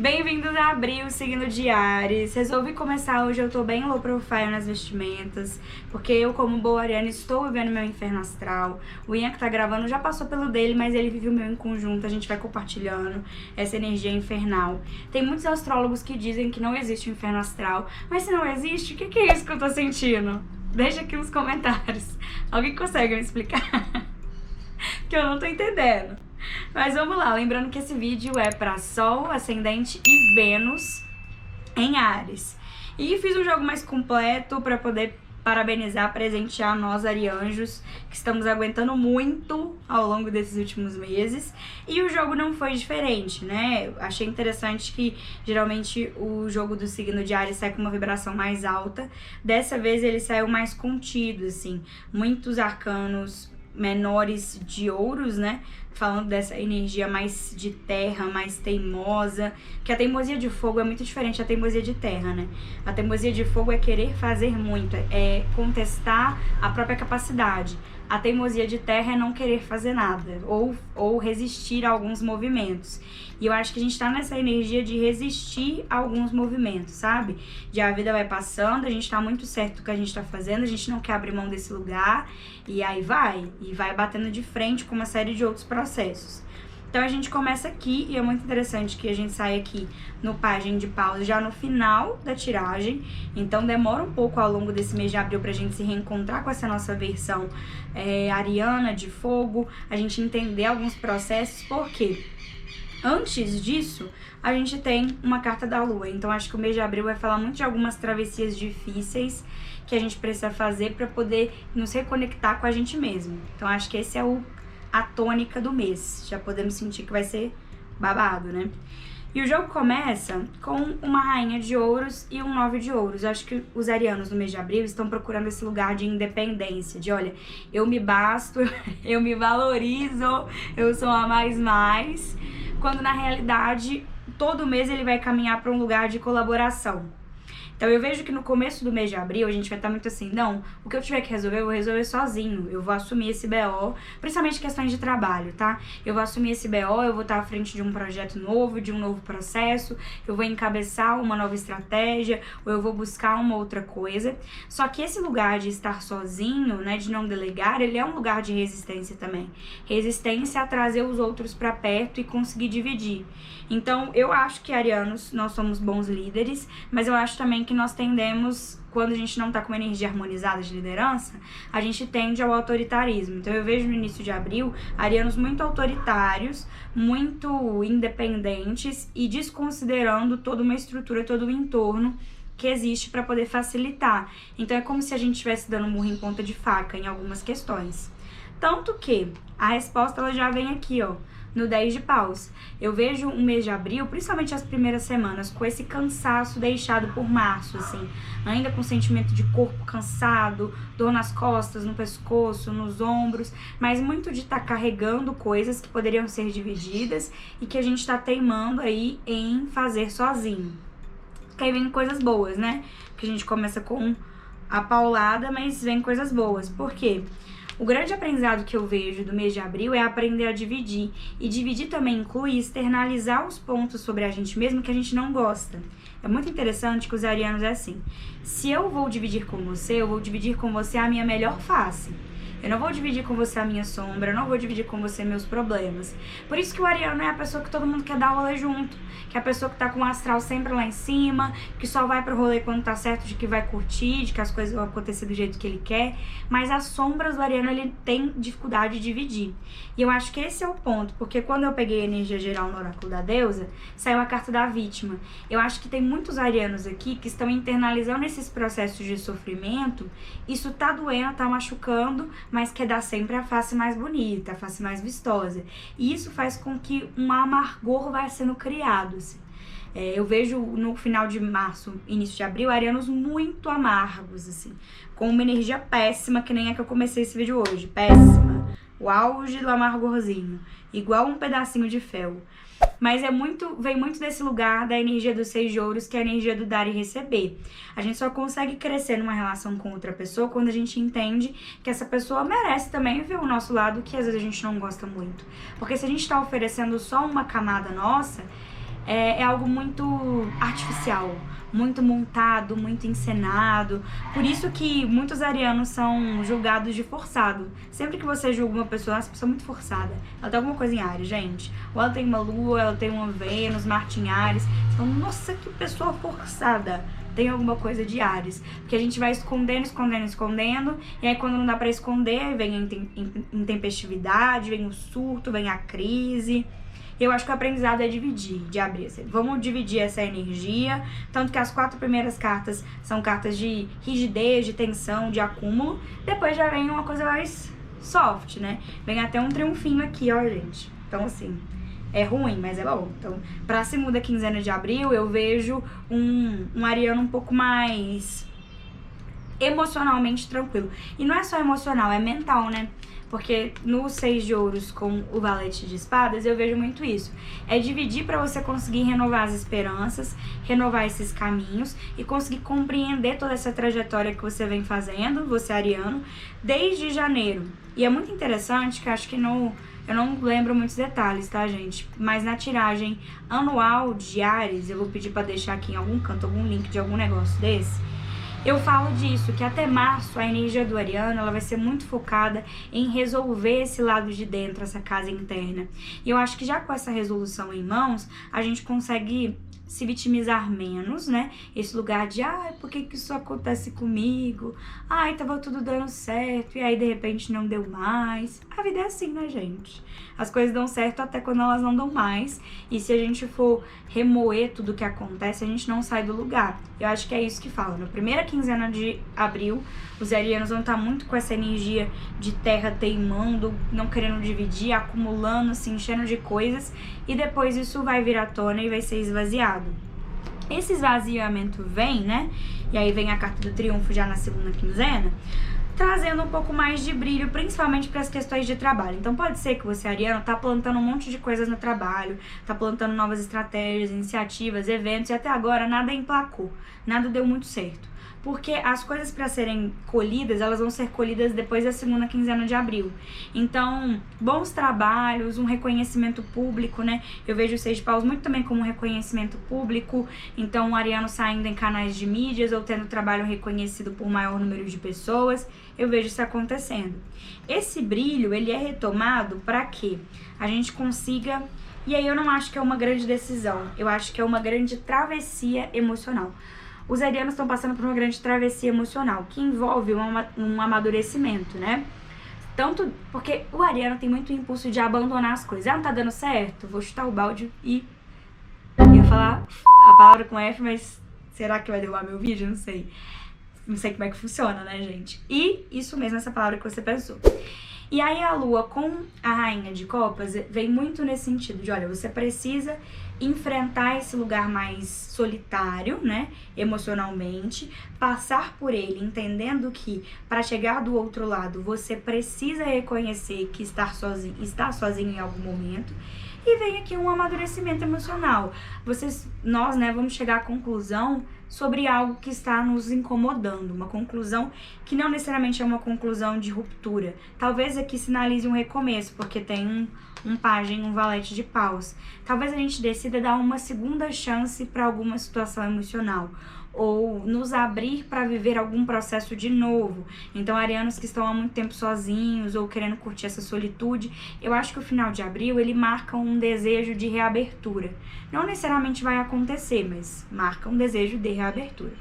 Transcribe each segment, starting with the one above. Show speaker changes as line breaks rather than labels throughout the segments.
Bem-vindos a abril, signo de Áries. Resolvi começar hoje, eu tô bem low profile nas vestimentas, porque eu, como boa ariana, estou vivendo meu inferno astral. O Ian que tá gravando já passou pelo dele, mas ele vive o meu em conjunto, a gente vai compartilhando essa energia infernal. Tem muitos astrólogos que dizem que não existe o inferno astral, mas se não existe, o que é isso que eu tô sentindo? Deixa aqui nos comentários. Alguém consegue me explicar? Que eu não tô entendendo. Mas vamos lá, lembrando que esse vídeo é para Sol, Ascendente e Vênus em Áries. E fiz um jogo mais completo para poder parabenizar, presentear nós arianjos, que estamos aguentando muito ao longo desses últimos meses. E o jogo não foi diferente, né? Achei interessante que geralmente o jogo do signo de Áries sai com uma vibração mais alta. Dessa vez ele saiu mais contido, assim. Muitos arcanos menores de ouros, né? Falando dessa energia mais de terra, mais teimosa, que a teimosia de fogo é muito diferente da teimosia de terra, né? A teimosia de fogo é querer fazer muito, é contestar a própria capacidade. A teimosia de terra é não querer fazer nada, ou resistir a alguns movimentos. E eu acho que a gente tá nessa energia de resistir a alguns movimentos, sabe? De a vida vai passando, a gente tá muito certo do que a gente tá fazendo, a gente não quer abrir mão desse lugar, e aí vai batendo de frente com uma série de outros processos. Então a gente começa aqui, e é muito interessante que a gente saia aqui no Pagem de Paus já no final da tiragem. Então demora um pouco ao longo desse mês de abril pra gente se reencontrar com essa nossa versão ariana de fogo, a gente entender alguns processos, porque antes disso, a gente tem uma carta da lua. Então acho que o mês de abril vai falar muito de algumas travessias difíceis que a gente precisa fazer para poder nos reconectar com a gente mesmo. Então acho que esse é a tônica do mês. Já podemos sentir que vai ser babado, né? E o jogo começa com uma rainha de ouros e um 9 de ouros. Eu acho que os arianos no mês de abril estão procurando esse lugar de independência, de olha, eu me basto, eu me valorizo, eu sou a mais, quando na realidade todo mês ele vai caminhar para um lugar de colaboração. Então eu vejo que no começo do mês de abril a gente vai estar muito assim, não, o que eu tiver que resolver, eu vou resolver sozinho, eu vou assumir esse BO, principalmente questões de trabalho, tá? Eu vou assumir esse BO, eu vou estar à frente de um projeto novo, de um novo processo, eu vou encabeçar uma nova estratégia, ou eu vou buscar uma outra coisa. Só que esse lugar de estar sozinho, né, de não delegar, ele é um lugar de resistência também. Resistência a trazer os outros pra perto e conseguir dividir. Então eu acho que arianos, nós somos bons líderes, mas eu acho também que nós tendemos, quando a gente não tá com uma energia harmonizada de liderança, a gente tende ao autoritarismo. Então eu vejo no início de abril arianos muito autoritários, muito independentes e desconsiderando toda uma estrutura, todo o entorno que existe para poder facilitar. Então é como se a gente estivesse dando murro em ponta de faca em algumas questões. Tanto que a resposta ela já vem aqui, ó, no 10 de paus. Eu vejo um mês de abril, principalmente as primeiras semanas, com esse cansaço deixado por março, assim, ainda com sentimento de corpo cansado, dor nas costas, no pescoço, nos ombros, mas muito de estar carregando coisas que poderiam ser divididas e que a gente tá teimando aí em fazer sozinho. Que aí vem coisas boas, né? Que a gente começa com a paulada, mas vem coisas boas. Por quê? O grande aprendizado que eu vejo do mês de abril é aprender a dividir. E dividir também inclui externalizar os pontos sobre a gente mesmo que a gente não gosta. É muito interessante que os arianos é assim. Se eu vou dividir com você, eu vou dividir com você a minha melhor face. Eu não vou dividir com você a minha sombra, eu não vou dividir com você meus problemas. Por isso que o ariano é a pessoa que todo mundo quer dar rolê junto. Que é a pessoa que tá com o astral sempre lá em cima, que só vai pro rolê quando tá certo de que vai curtir, de que as coisas vão acontecer do jeito que ele quer. Mas as sombras do ariano, ele tem dificuldade de dividir. E eu acho que esse é o ponto, porque quando eu peguei a energia geral no oráculo da deusa, saiu a carta da vítima. Eu acho que tem muitos arianos aqui que estão internalizando esses processos de sofrimento. Isso tá doendo, tá machucando, mas quer dar sempre a face mais bonita, a face mais vistosa. E isso faz com que um amargor vai sendo criado, assim. Eu vejo no final de março, início de abril, arianos muito amargos, assim, com uma energia péssima, que nem a que eu comecei esse vídeo hoje, péssima. O auge do amargorzinho, igual um pedacinho de fel. Mas vem muito desse lugar da energia dos 6 de ouros, que é a energia do dar e receber. A gente só consegue crescer numa relação com outra pessoa quando a gente entende que essa pessoa merece também ver o nosso lado, que às vezes a gente não gosta muito. Porque se a gente tá oferecendo só uma camada nossa, é algo muito artificial, muito montado, muito encenado. Por isso que muitos arianos são julgados de forçado. Sempre que você julga uma pessoa, essa pessoa é muito forçada. Ela tem alguma coisa em Áries, gente. Ou ela tem uma Lua, ela tem uma Vênus, Marte em Áries. Então, nossa, que pessoa forçada. Tem alguma coisa de Áries. Porque a gente vai escondendo. E aí, quando não dá pra esconder, vem a intempestividade, vem o surto, vem a crise. Eu acho que o aprendizado é dividir, de abrir. Vamos dividir essa energia. Tanto que as 4 primeiras cartas são cartas de rigidez, de tensão, de acúmulo. Depois já vem uma coisa mais soft, né? Vem até um triunfinho aqui, ó, gente. Então, assim, é ruim, mas é bom. Então, próximo da quinzena de abril, eu vejo um ariano um pouco mais emocionalmente tranquilo. E não é só emocional, é mental, né? Porque no 6 de ouros com o valete de espadas eu vejo muito isso. É dividir para você conseguir renovar as esperanças, renovar esses caminhos e conseguir compreender toda essa trajetória que você vem fazendo, você ariano, desde janeiro. E é muito interessante que acho que eu não lembro muitos detalhes, tá, gente? Mas na tiragem anual de Áries, eu vou pedir para deixar aqui em algum canto algum link de algum negócio desse. Eu falo disso, que até março a energia do ariano ela vai ser muito focada em resolver esse lado de dentro, essa casa interna. E eu acho que já com essa resolução em mãos, a gente consegue se vitimizar menos, né? Esse lugar de, ai, por que isso acontece comigo? Ai, tava tudo dando certo e aí de repente não deu mais. A vida é assim, né, gente? As coisas dão certo até quando elas não dão mais. E se a gente for remoer tudo que acontece, a gente não sai do lugar. Eu acho que é isso que fala. Na primeira quinzena de abril, os arianos vão estar muito com essa energia de terra teimando, não querendo dividir, acumulando, se enchendo de coisas. E depois isso vai vir à tona e vai ser esvaziado. Esse esvaziamento vem, né? E aí vem a carta do triunfo já na segunda quinzena, trazendo um pouco mais de brilho, principalmente para as questões de trabalho. Então pode ser que você, ariano, tá plantando um monte de coisas no trabalho, tá plantando novas estratégias, iniciativas, eventos, e até agora nada emplacou, nada deu muito certo. Porque as coisas para serem colhidas, elas vão ser colhidas depois da segunda quinzena de abril. Então, bons trabalhos, um reconhecimento público, né? Eu vejo o 6 de paus muito também como um reconhecimento público. Então, o ariano saindo em canais de mídias ou tendo trabalho reconhecido por maior número de pessoas. Eu vejo isso acontecendo. Esse brilho, ele é retomado para que a gente consiga... E aí eu não acho que é uma grande decisão. Eu acho que é uma grande travessia emocional. Os arianos estão passando por uma grande travessia emocional, que envolve um amadurecimento, né? Tanto porque o ariano tem muito impulso de abandonar as coisas. Ah, não tá dando certo? Vou chutar o balde e... Eu ia falar a palavra com F, mas será que vai derrubar meu vídeo? Não sei. Não sei como é que funciona, né, gente? E isso mesmo, essa palavra que você pensou. E aí a lua com a rainha de copas vem muito nesse sentido de, olha, você precisa enfrentar esse lugar mais solitário, né, emocionalmente, passar por ele, entendendo que para chegar do outro lado você precisa reconhecer que está sozinho em algum momento. E vem aqui um amadurecimento emocional. Nós, né, vamos chegar à conclusão sobre algo que está nos incomodando. Uma conclusão que não necessariamente é uma conclusão de ruptura. Talvez aqui sinalize um recomeço, porque tem um pajem, um valete de paus. Talvez a gente decida dar uma segunda chance para alguma situação emocional. Ou nos abrir para viver algum processo de novo. Então, arianos que estão há muito tempo sozinhos ou querendo curtir essa solitude, eu acho que o final de abril, ele marca um desejo de reabertura. Não necessariamente vai acontecer, mas marca um desejo de reabertura.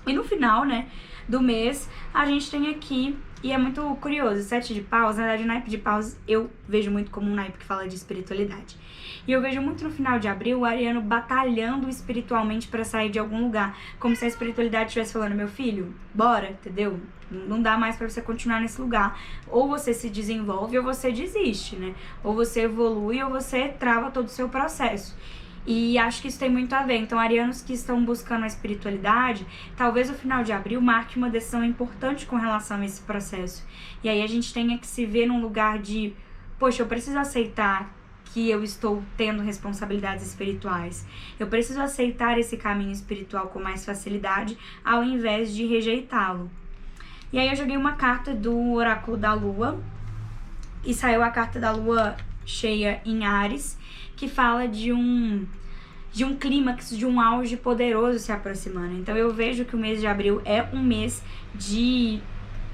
E no final, né, do mês, a gente tem aqui, e é muito curioso, 7 de paus, na verdade o naipe de paus eu vejo muito como um naipe que fala de espiritualidade. E eu vejo muito no final de abril o ariano batalhando espiritualmente para sair de algum lugar. Como se a espiritualidade estivesse falando, meu filho, bora, entendeu? Não dá mais para você continuar nesse lugar. Ou você se desenvolve ou você desiste, né? Ou você evolui ou você trava todo o seu processo. E acho que isso tem muito a ver. Então, arianos que estão buscando a espiritualidade, talvez o final de abril marque uma decisão importante com relação a esse processo. E aí a gente tenha que se ver num lugar de, poxa, eu preciso aceitar que eu estou tendo responsabilidades espirituais. Eu preciso aceitar esse caminho espiritual com mais facilidade, ao invés de rejeitá-lo. E aí eu joguei uma carta do oráculo da lua, e saiu a carta da lua cheia em Áries, que fala de de um clímax, de um auge poderoso se aproximando. Então eu vejo que o mês de abril é um mês de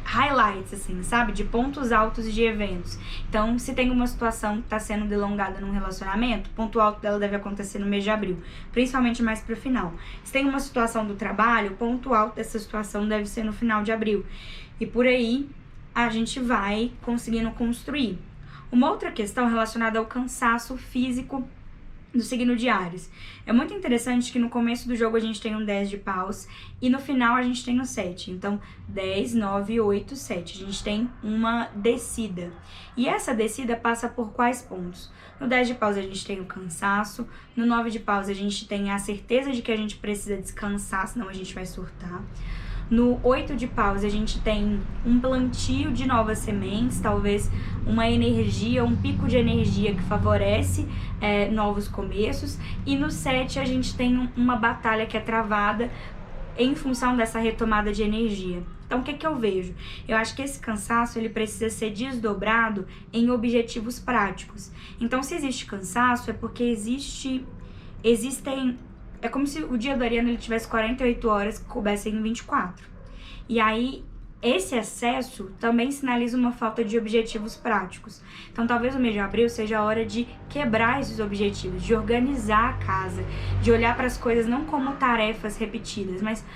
highlights, assim, sabe? De pontos altos de eventos. Então, se tem uma situação que tá sendo delongada num relacionamento, o ponto alto dela deve acontecer no mês de abril, principalmente mais pro final. Se tem uma situação do trabalho, o ponto alto dessa situação deve ser no final de abril. E por aí a gente vai conseguindo construir. Uma outra questão relacionada ao cansaço físico do signo de Áries. É muito interessante que no começo do jogo a gente tem um 10 de paus e no final a gente tem um 7. Então, 10, 9, 8, 7. A gente tem uma descida. E essa descida passa por quais pontos? No 10 de paus a gente tem o cansaço, no 9 de paus a gente tem a certeza de que a gente precisa descansar, senão a gente vai surtar. No 8 de paus a gente tem um plantio de novas sementes, talvez uma energia, um pico de energia que favorece novos começos. E no 7 a gente tem uma batalha que é travada em função dessa retomada de energia. Então, o que eu vejo? Eu acho que esse cansaço ele precisa ser desdobrado em objetivos práticos. Então, se existe cansaço, é porque existem... É como se o dia do Ariano ele tivesse 48 horas que coubessem em 24. E aí, esse excesso também sinaliza uma falta de objetivos práticos. Então, talvez o mês de abril seja a hora de quebrar esses objetivos, de organizar a casa, de olhar para as coisas não como tarefas repetidas, mas,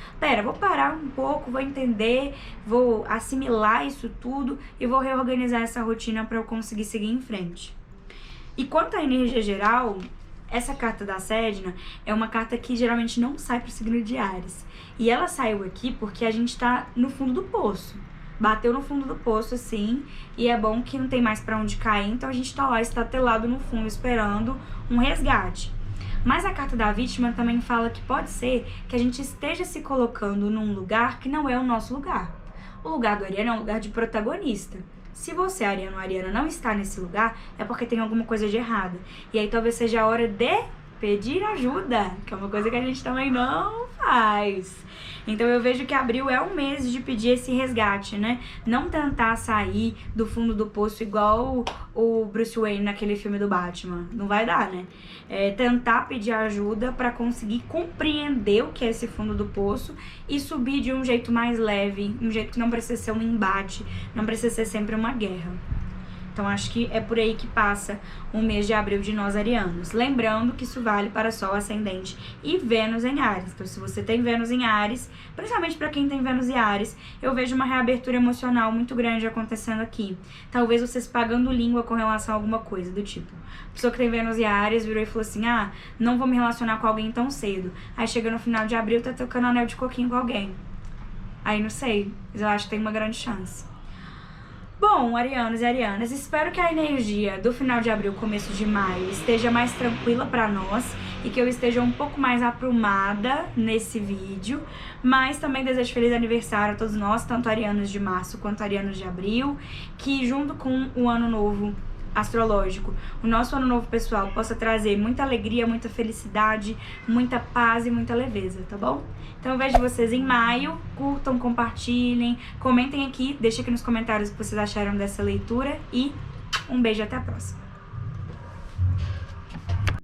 vou parar um pouco, vou entender, vou assimilar isso tudo e vou reorganizar essa rotina para eu conseguir seguir em frente. E quanto à energia geral, essa carta da Sedna é uma carta que geralmente não sai pro signo de Áries. E ela saiu aqui porque a gente tá no fundo do poço. Bateu no fundo do poço, assim, e é bom que não tem mais pra onde cair, então a gente tá lá estatelado no fundo, esperando um resgate. Mas a carta da vítima também fala que pode ser que a gente esteja se colocando num lugar que não é o nosso lugar. O lugar do Ariano é um lugar de protagonista. Se você, Ariano ou Ariana, não está nesse lugar, é porque tem alguma coisa de errado. E aí talvez seja a hora de pedir ajuda, que é uma coisa que a gente também não faz. Então eu vejo que abril é um mês de pedir esse resgate, né? Não tentar sair do fundo do poço igual o Bruce Wayne naquele filme do Batman. Não vai dar, né? É tentar pedir ajuda para conseguir compreender o que é esse fundo do poço e subir de um jeito mais leve, um jeito que não precisa ser um embate, não precisa ser sempre uma guerra. Então, acho que é por aí que passa o mês de abril de nós arianos. Lembrando que isso vale para Sol, Ascendente e Vênus em Áries. Então, se você tem Vênus em Áries, principalmente para quem tem Vênus em Áries, eu vejo uma reabertura emocional muito grande acontecendo aqui. Talvez vocês pagando língua com relação a alguma coisa do tipo. A pessoa que tem Vênus em Áries virou e falou assim, não vou me relacionar com alguém tão cedo. Aí chega no final de abril, tá tocando anel de coquinho com alguém. Aí não sei, mas eu acho que tem uma grande chance. Bom, arianos e arianas, espero que a energia do final de abril, começo de maio, esteja mais tranquila para nós e que eu esteja um pouco mais aprumada nesse vídeo, mas também desejo feliz aniversário a todos nós, tanto arianos de março quanto arianos de abril, que junto com o ano novo astrológico, o nosso ano novo pessoal possa trazer muita alegria, muita felicidade, muita paz e muita leveza, tá bom? Então eu vejo vocês em maio, curtam, compartilhem, comentem aqui, deixem aqui nos comentários o que vocês acharam dessa leitura e um beijo até a próxima.